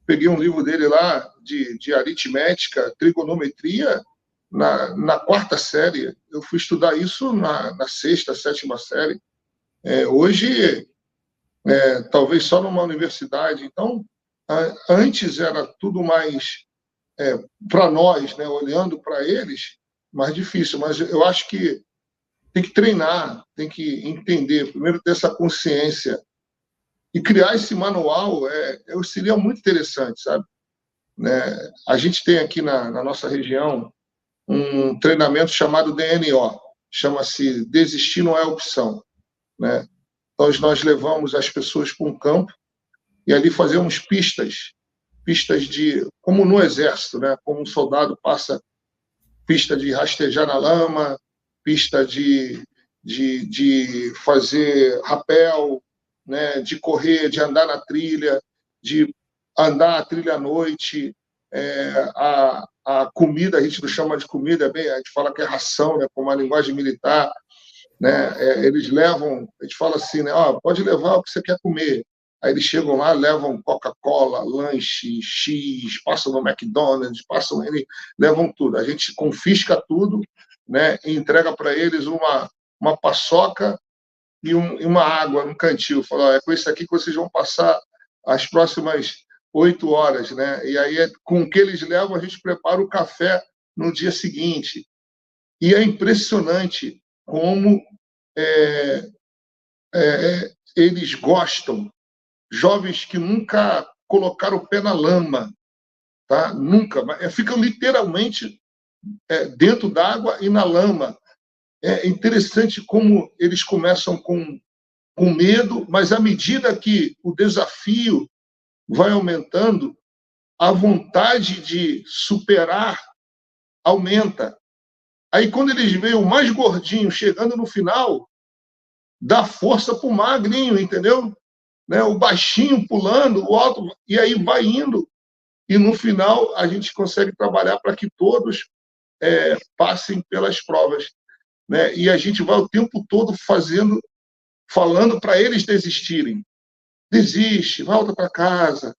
Peguei um livro dele lá de aritmética, trigonometria, na quarta série. Eu fui estudar isso na sexta, sétima série. Hoje, talvez só numa universidade. Então, antes era tudo mais, para nós, né, olhando para eles, mais difícil. Mas eu acho que tem que treinar, tem que entender, primeiro ter essa consciência. E criar esse manual seria muito interessante, sabe? Né? A gente tem aqui na nossa região um treinamento chamado DNO, chama-se Desistir Não É Opção, né? Então, nós levamos as pessoas para um campo e ali fazemos pistas como no exército, né? Como um soldado passa pista de rastejar na lama, pista de fazer rapel, né? De correr, de andar na trilha, de andar a trilha à noite. A comida, a gente não chama de comida, a gente fala que é ração, né? Com uma linguagem militar, né? Eles levam, a gente fala assim, né? Pode levar o que você quer comer. Aí eles chegam lá, levam Coca-Cola, lanche, X, passam no McDonald's, levam tudo. A gente confisca tudo, né? E entrega para eles uma paçoca e uma água no cantil. Fala, é com isso aqui que vocês vão passar as próximas 8 horas, né? E aí, com o que eles levam, a gente prepara o café no dia seguinte. E é impressionante como eles gostam. Jovens que nunca colocaram o pé na lama, tá? Nunca. Ficam literalmente dentro d'água e na lama. É interessante como eles começam com medo, mas à medida que o desafio vai aumentando, a vontade de superar aumenta. Aí, quando eles veem o mais gordinho chegando no final, dá força para o magrinho, entendeu? Né? O baixinho pulando, o alto, e aí vai indo. E, no final, a gente consegue trabalhar para que todos passem pelas provas. Né? E a gente vai o tempo todo falando para eles desistirem. Desiste, volta para casa,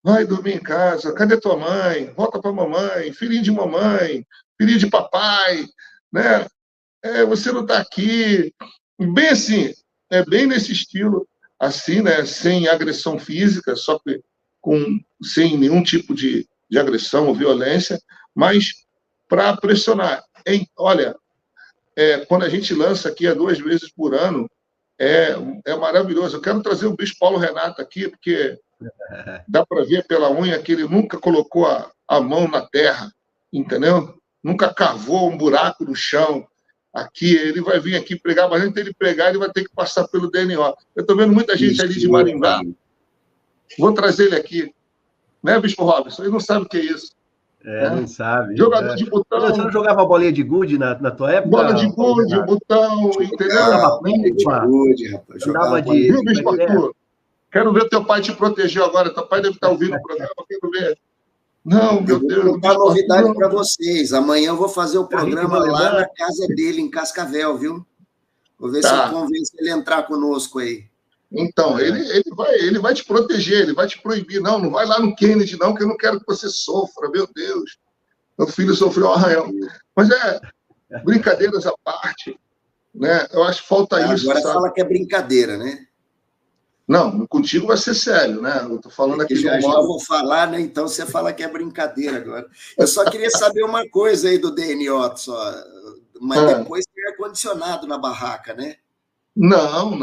vai dormir em casa, cadê tua mãe? Volta para a mamãe, filhinho de mamãe, filhinho de papai, né? Você não está aqui. Bem assim, bem nesse estilo, assim, né? Sem agressão física, só que sem nenhum tipo de agressão ou violência, mas para pressionar. Olha, quando a gente lança aqui 2 vezes por ano, é maravilhoso. Eu quero trazer o Bispo Paulo Renato aqui, porque dá para ver pela unha que ele nunca colocou a mão na terra, entendeu? Nunca cavou um buraco no chão. Aqui, ele vai vir aqui pregar, mas antes dele pregar, ele vai ter que passar pelo DNO. Eu estou vendo muita gente ali de Maringá. Vou trazer ele aqui. Né, Bispo Robson? Ele não sabe o que é isso. Não sabe. Jogador de botão. Você não jogava bolinha de gude na tua época? Bola de gude, botão, entendeu? Jogava de Viu, Bispo Arthur? Quero ver teu pai te proteger agora. Teu pai deve estar ouvindo o programa. Quero ver. Não, meu Deus. Vou contar novidade para vocês. Amanhã eu vou fazer o programa lá na casa dele, em Cascavel, viu? Vou ver se eu convenço ele a entrar conosco aí. Então, ele vai te proteger, ele vai te proibir. Não vai lá no Kennedy, não, que eu não quero que você sofra. Meu Deus. Meu filho sofreu um arranhão. Mas brincadeiras à parte, né? Eu acho que falta isso. Agora fala que é brincadeira, né? Não, contigo vai ser sério, né? Eu tô falando aqui já vou falar, né? Então você fala que é brincadeira agora. Eu só queria saber uma coisa aí do DNO, só. Mas depois tem ar-condicionado na barraca, né? Não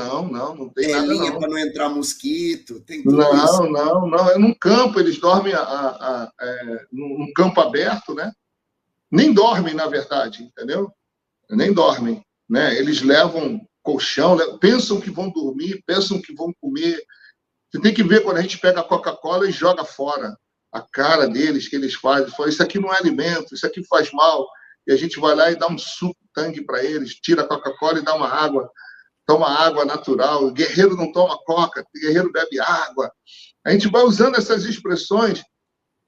tem nada. Tem linha para não entrar mosquito, tem tudo isso. Não. É num campo, eles dormem num campo aberto, né? Nem dormem, na verdade, entendeu? Nem dormem, né? Eles levam colchão, pensam que vão dormir, pensam que vão comer. Você tem que ver quando a gente pega a Coca-Cola e joga fora a cara deles, que eles fazem. Fala, isso aqui não é alimento, isso aqui faz mal. E a gente vai lá e dá um suco tangue para eles, tira a Coca-Cola e dá uma água. Toma água natural. O guerreiro não toma coca, o guerreiro bebe água. A gente vai usando essas expressões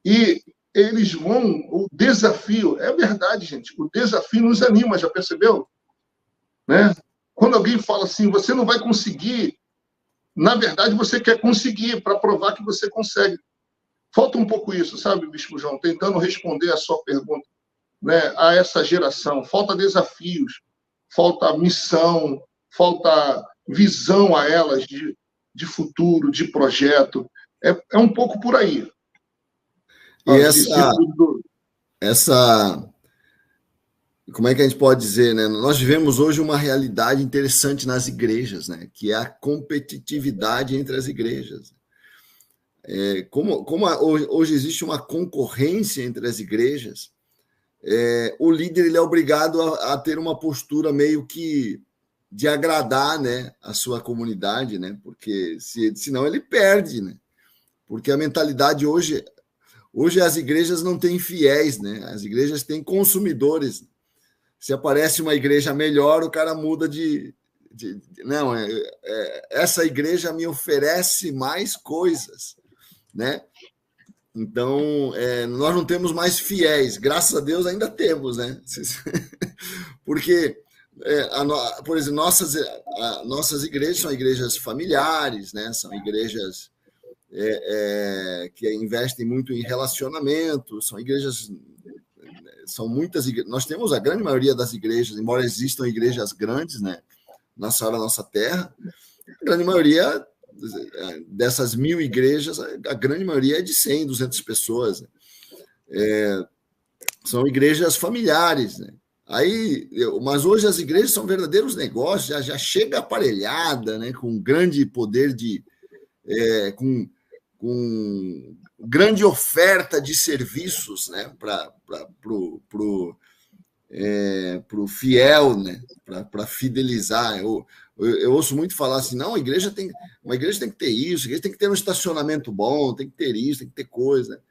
e eles vão... O desafio... É verdade, gente. O desafio nos anima, já percebeu? Né? Quando alguém fala assim, você não vai conseguir, na verdade, você quer conseguir para provar que você consegue. Falta um pouco isso, sabe, Bispo João? Tentando responder a sua pergunta, né, a essa geração. Falta desafios, falta missão, falta visão a elas de futuro, de projeto. É um pouco por aí. E essa... Como é que a gente pode dizer, né? Nós vivemos hoje uma realidade interessante nas igrejas, né? Que é a competitividade entre as igrejas. Hoje existe uma concorrência entre as igrejas, o líder ele é obrigado a ter uma postura meio que de agradar, né, a sua comunidade, né? Porque senão ele perde, né? Porque a mentalidade hoje as igrejas não têm fiéis, né? As igrejas têm consumidores. Se aparece uma igreja melhor, o cara muda não, essa igreja me oferece mais coisas, né? Então, nós não temos mais fiéis. Graças a Deus ainda temos, né? Porque, por exemplo, nossas igrejas são igrejas familiares, né? São igrejas que investem muito em relacionamento, são igrejas... São muitas igrejas. Nós temos a grande maioria das igrejas, embora existam igrejas grandes, né, na nossa terra, a grande maioria dessas 1000 igrejas, a grande maioria é de 100, 200 pessoas. Né? São igrejas familiares. Né? Mas hoje as igrejas são verdadeiros negócios, já chega aparelhada, né, com grande poder com grande oferta de serviços, né, para o fiel, né, para fidelizar. Eu ouço muito falar assim, não, uma igreja tem que ter isso, a igreja tem que ter um estacionamento bom, tem que ter isso, tem que ter coisa.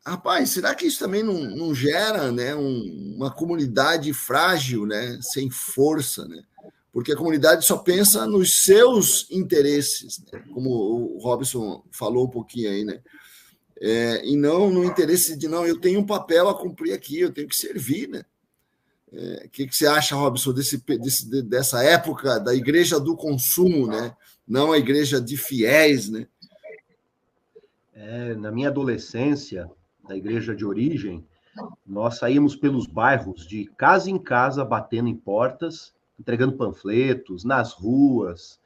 Rapaz, será que isso também não gera, né, uma comunidade frágil, né, sem força, né? Porque a comunidade só pensa nos seus interesses, né? Como o Robson falou um pouquinho aí, né? E não no interesse de, não, eu tenho um papel a cumprir aqui, eu tenho que servir, né? O que você acha, Robson, dessa época da igreja do consumo, né? Não a igreja de fiéis, né? Na minha adolescência, da igreja de origem, nós saímos pelos bairros, de casa em casa, batendo em portas, entregando panfletos, nas ruas,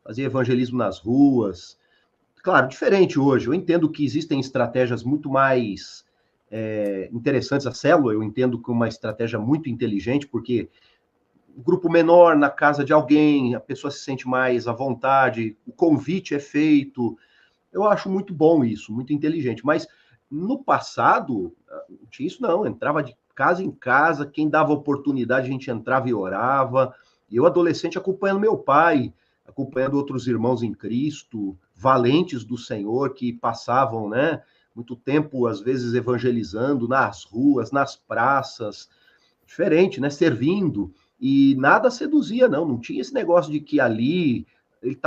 fazia evangelismo nas ruas. Claro, diferente hoje. Eu entendo que existem estratégias muito mais interessantes. A célula, eu entendo que é uma estratégia muito inteligente, porque o grupo menor na casa de alguém, a pessoa se sente mais à vontade, o convite é feito. Eu acho muito bom isso, muito inteligente. Mas no passado, não tinha isso não. Entrava de casa em casa, quem dava oportunidade, a gente entrava e orava. E eu, adolescente, acompanhando meu pai, acompanhando outros irmãos em Cristo, valentes do Senhor, que passavam, né, muito tempo, às vezes, evangelizando nas ruas, nas praças, diferente, né, servindo. E nada seduzia, não tinha esse negócio de que ali ele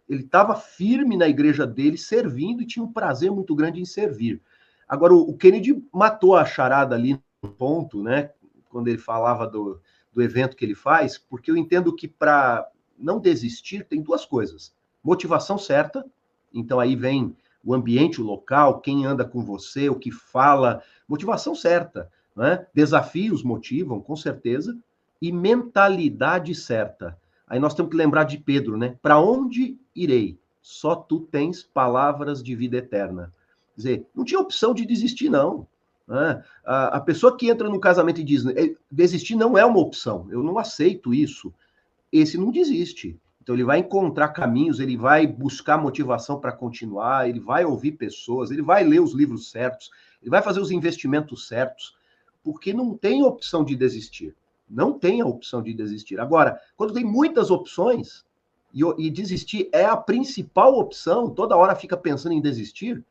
estava firme na igreja dele, servindo, e tinha um prazer muito grande em servir. Agora, o Kennedy matou a charada ali no ponto, né, quando ele falava do evento que ele faz, porque eu entendo que para não desistir tem duas coisas. Motivação certa, então aí vem o ambiente, o local, quem anda com você, o que fala, motivação certa, né? Desafios motivam, com certeza, e mentalidade certa. Aí nós temos que lembrar de Pedro, né? Para onde irei? Só tu tens palavras de vida eterna. Quer dizer, não tinha opção de desistir, não. Né? A pessoa que entra no casamento e diz, desistir não é uma opção, eu não aceito isso. Esse não desiste. Então, ele vai encontrar caminhos, ele vai buscar motivação para continuar, ele vai ouvir pessoas, ele vai ler os livros certos, ele vai fazer os investimentos certos, porque não tem opção de desistir. Não tem a opção de desistir. Agora, quando tem muitas opções, e desistir é a principal opção, toda hora fica pensando em desistir,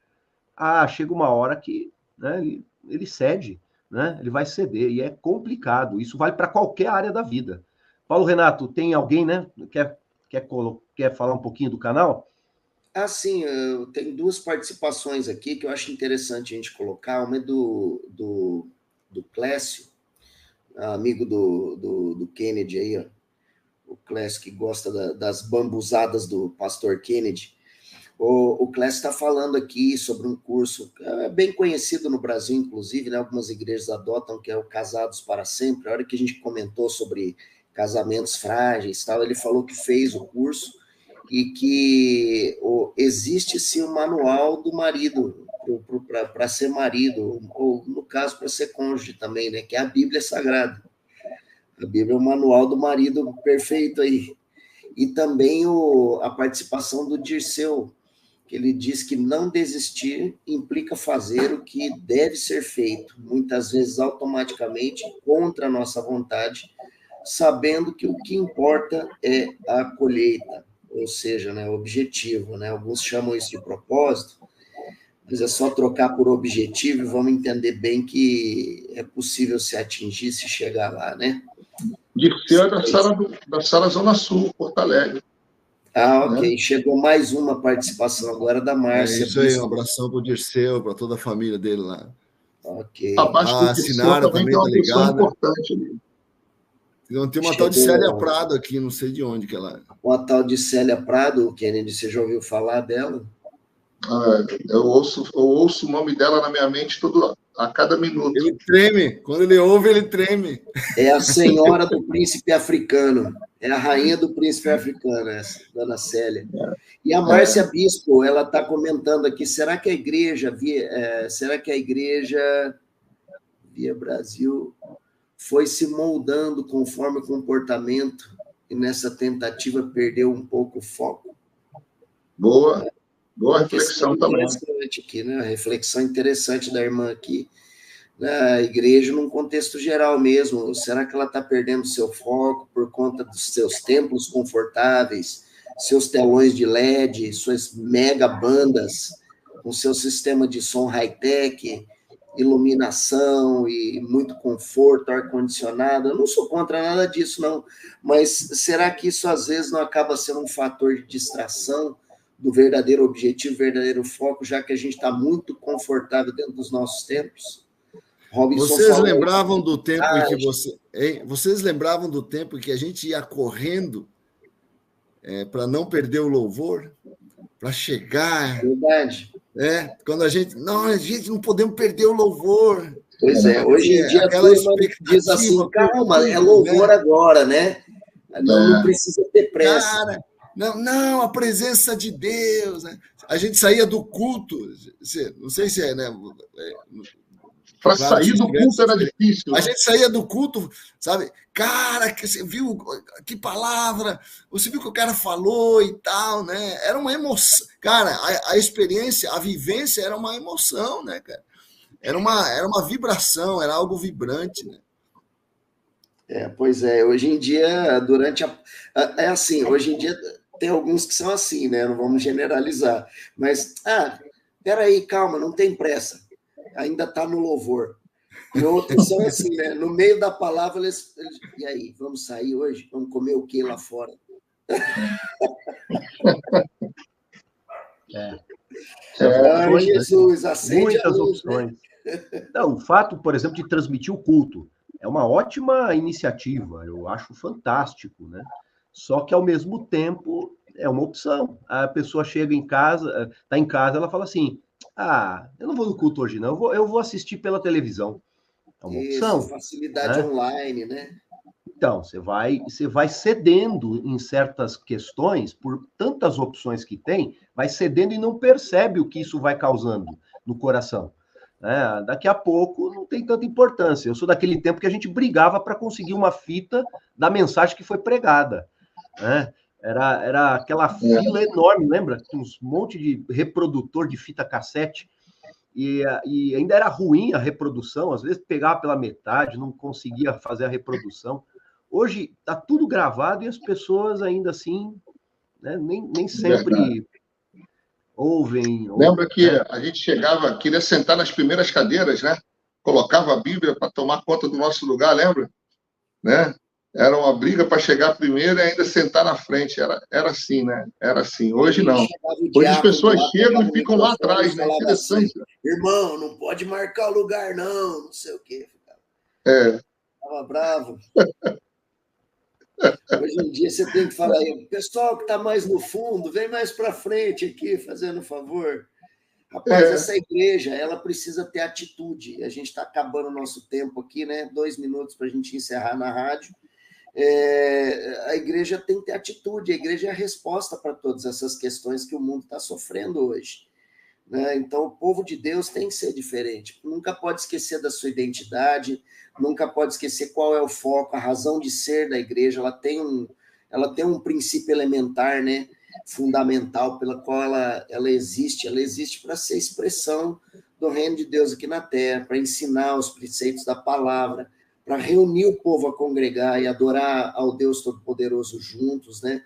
chega uma hora que, né, ele cede, né, ele vai ceder, e é complicado. Isso vale para qualquer área da vida. Paulo Renato, tem alguém, né? Quer falar um pouquinho do canal? Sim, eu tenho duas participações aqui que eu acho interessante a gente colocar. Uma é do Clécio, amigo do Kennedy aí, ó. O Clécio que gosta das bambuzadas do pastor Kennedy. O Clécio está falando aqui sobre um curso bem conhecido no Brasil, inclusive, né? Algumas igrejas adotam, que é o Casados para Sempre. A hora que a gente comentou sobre casamentos frágeis, tal, ele falou que fez o curso e que existe sim um manual do marido para ser marido, ou no caso para ser cônjuge também, né? Que é a Bíblia Sagrada. A Bíblia é o manual do marido perfeito aí. E também a participação do Dirceu, que ele diz que não desistir implica fazer o que deve ser feito, muitas vezes automaticamente, contra a nossa vontade, sabendo que o que importa é a colheita, ou seja, né, o objetivo, né? Alguns chamam isso de propósito, mas é só trocar por objetivo e vamos entender bem que é possível se atingir, se chegar lá, né? Dirceu é da Sala Zona Sul, Porto Alegre. Ok. Né? Chegou mais uma participação agora da Márcia. É isso aí, um abração para o Dirceu, para toda a família dele lá. Ok. Abaixo do Dirceu também tem uma pessoa importante ali. Tem uma tal de Célia Prado aqui, não sei de onde que ela é. Uma tal de Célia Prado, Kennedy, você já ouviu falar dela? Eu ouço o nome dela na minha mente a cada minuto. Ele treme, quando ele ouve, ele treme. É a senhora do príncipe africano, é a rainha do príncipe africano, essa, Dona Célia. E a Márcia Bispo, ela está comentando aqui, será que a igreja Via Brasil foi se moldando conforme o comportamento e nessa tentativa perdeu um pouco o foco? Boa reflexão também. Aqui, né? A reflexão interessante da irmã aqui. A igreja, num contexto geral mesmo, será que ela está perdendo seu foco por conta dos seus templos confortáveis, seus telões de LED, suas mega bandas, com seu sistema de som high-tech, iluminação e muito conforto, ar-condicionado. Eu não sou contra nada disso, não. Mas será que isso, às vezes, não acaba sendo um fator de distração do verdadeiro objetivo, verdadeiro foco, já que a gente está muito confortável dentro dos nossos tempos? Robinson, vocês lembravam do tempo em que vocês lembravam do tempo em que a gente ia correndo para não perder o louvor, para chegar? Verdade. Quando a gente não podemos perder o louvor. Pois é, hoje em dia a turma diz assim, calma, é louvor agora, né? Não precisa ter pressa. Cara, não, a presença de Deus. Né? A gente saía do culto, não sei se é, né? Para sair do culto era difícil. A gente saía do culto, sabe? Cara, que você viu que palavra, você viu que o cara falou e tal, né? Era uma emoção. Cara, a experiência, a vivência era uma emoção, né, cara? Era uma vibração, era algo vibrante, né? Pois é. Hoje em dia, hoje em dia tem alguns que são assim, né? Não vamos generalizar. Mas, peraí, calma, não tem pressa. Ainda está no louvor. E outros são assim, né? No meio da palavra, eles... E aí, vamos sair hoje? Vamos comer o que lá fora? Jesus, acende muitas a luz, opções. Né? Não, o fato, por exemplo, de transmitir o culto é uma ótima iniciativa, eu acho fantástico, né? Só que, ao mesmo tempo, é uma opção. A pessoa chega em casa, está em casa, ela fala assim, eu não vou no culto hoje, não, eu vou assistir pela televisão. É uma opção. Facilidade online, né? Então, você vai cedendo em certas questões, por tantas opções que tem, vai cedendo e não percebe o que isso vai causando no coração. Daqui a pouco não tem tanta importância. Eu sou daquele tempo que a gente brigava para conseguir uma fita da mensagem que foi pregada. Né? Era aquela fila enorme, lembra? Tinha uns monte de reprodutor de fita cassete. E ainda era ruim a reprodução, às vezes pegava pela metade, não conseguia fazer a reprodução. Hoje está tudo gravado e as pessoas ainda assim, né, nem sempre ouvem. Lembra que a gente chegava, queria sentar nas primeiras cadeiras, né? Colocava a Bíblia para tomar conta do nosso lugar, lembra? Né? Era uma briga para chegar primeiro e ainda sentar na frente. Era assim, né? Era assim. Hoje não. Hoje as pessoas chegam e ficam lá atrás, né? Interessante. Assim, irmão, não pode marcar o lugar, não sei o quê. Tava bravo. Hoje em dia você tem que falar aí, o pessoal que está mais no fundo, vem mais para frente aqui, fazendo favor. Rapaz, essa igreja, ela precisa ter atitude. A gente está acabando o nosso tempo aqui, né? 2 minutos para a gente encerrar na rádio. A igreja tem que ter atitude, a igreja é a resposta para todas essas questões que o mundo está sofrendo hoje. Né? Então, o povo de Deus tem que ser diferente. Nunca pode esquecer da sua identidade, nunca pode esquecer qual é o foco, a razão de ser da igreja. Ela tem um princípio elementar, né? Fundamental, pela qual ela existe. Ela existe para ser expressão do reino de Deus aqui na terra, para ensinar os preceitos da palavra, para reunir o povo a congregar e adorar ao Deus Todo-Poderoso juntos, né?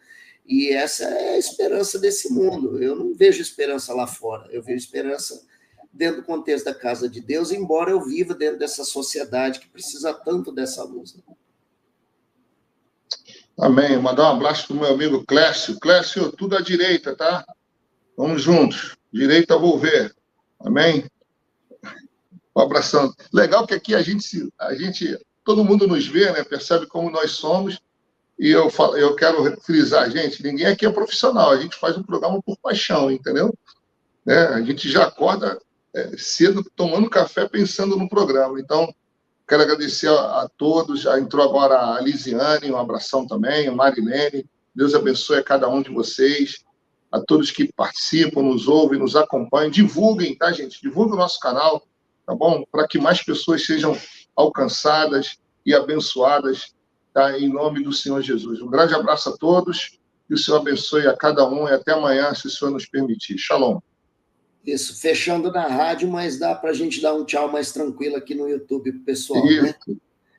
E essa é a esperança desse mundo. Eu não vejo esperança lá fora, eu vejo esperança dentro do contexto da casa de Deus, embora eu viva dentro dessa sociedade que precisa tanto dessa luz. Né? Amém. Mandar um abraço para o meu amigo Clécio. Clécio, tudo à direita, tá? Vamos juntos. Direita, vou ver. Amém? Um abração. Legal que aqui a gente, todo mundo nos vê, né? Percebe como nós somos. E eu quero frisar, gente, ninguém aqui é profissional. A gente faz um programa por paixão, entendeu? A gente já acorda cedo tomando café pensando no programa. Então, quero agradecer a todos. Já entrou agora a Lisiane, um abração também, a Marilene. Deus abençoe a cada um de vocês. A todos que participam, nos ouvem, nos acompanham. Divulguem, tá, gente? Divulguem o nosso canal, tá bom? Para que mais pessoas sejam alcançadas e abençoadas, tá? Em nome do Senhor Jesus. Um grande abraço a todos. E o Senhor abençoe a cada um. E até amanhã, se o Senhor nos permitir. Shalom. Isso, fechando na rádio, mas dá para a gente dar um tchau mais tranquilo aqui no YouTube pro pessoal. Isso. Né?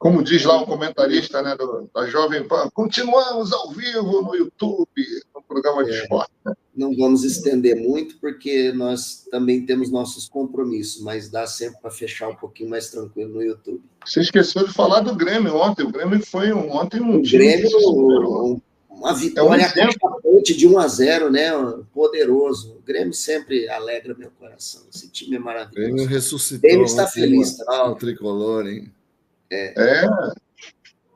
Como diz lá um comentarista, né, da Jovem Pan, continuamos ao vivo no YouTube. Não programa de esporte. Né? Não vamos estender muito, porque nós também temos nossos compromissos, mas dá sempre para fechar um pouquinho mais tranquilo no YouTube. Você esqueceu de falar do Grêmio ontem. O Grêmio foi ontem um Grêmio, uma vitória de 1-0, né? Poderoso. O Grêmio sempre alegra meu coração. Esse time é maravilhoso. O Grêmio ressuscitou. O Grêmio está feliz. O tricolor, hein?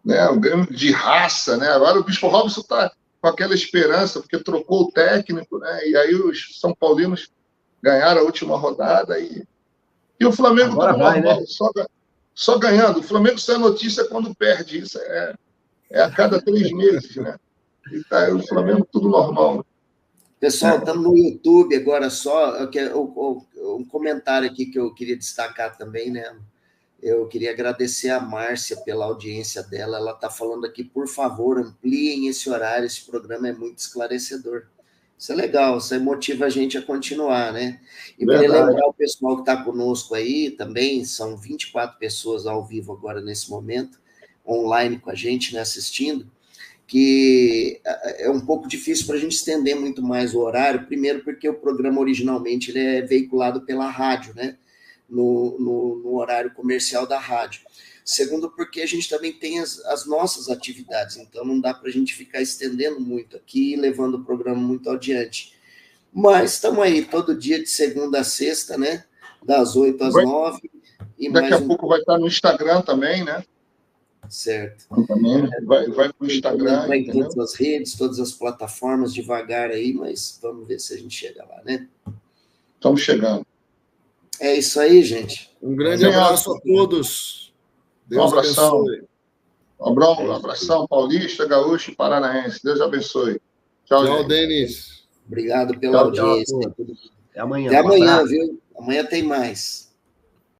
Né? O Grêmio de raça, né? Agora o Bispo Robson está com aquela esperança, porque trocou o técnico, né? E aí os São Paulinos ganharam a última rodada e o Flamengo agora tudo vai, normal, né? só ganhando. O Flamengo só é notícia quando perde. Isso é a cada 3 meses, né? E tá, o Flamengo tudo normal. Pessoal, estamos no YouTube agora só. Um comentário aqui que eu queria destacar também, né? Eu queria agradecer a Márcia pela audiência dela. Ela está falando aqui, por favor, ampliem esse horário, esse programa é muito esclarecedor. Isso é legal, isso aí motiva a gente a continuar, né? E para lembrar o pessoal que está conosco aí também, são 24 pessoas ao vivo agora nesse momento, online com a gente, né, assistindo, que é um pouco difícil para a gente estender muito mais o horário, primeiro porque o programa originalmente ele é veiculado pela rádio, né? No horário comercial da rádio. Segundo, porque a gente também tem as nossas atividades, então não dá para a gente ficar estendendo muito aqui, levando o programa muito adiante. Mas estamos aí, todo dia de segunda a sexta, né? Das 8 às 9. E daqui a pouco vai estar no Instagram também, né? Certo. Também vai para o Instagram. Vai em todas as redes, todas as plataformas, devagar aí, mas vamos ver se a gente chega lá, né? Estamos chegando. É isso aí, gente. Um grande abraço a todos. Deus abençoe. Um abração paulista, gaúcho e paranaense. Deus abençoe. Tchau, Denis. Obrigado pela audiência. Até amanhã. Até amanhã, viu? Amanhã tem mais.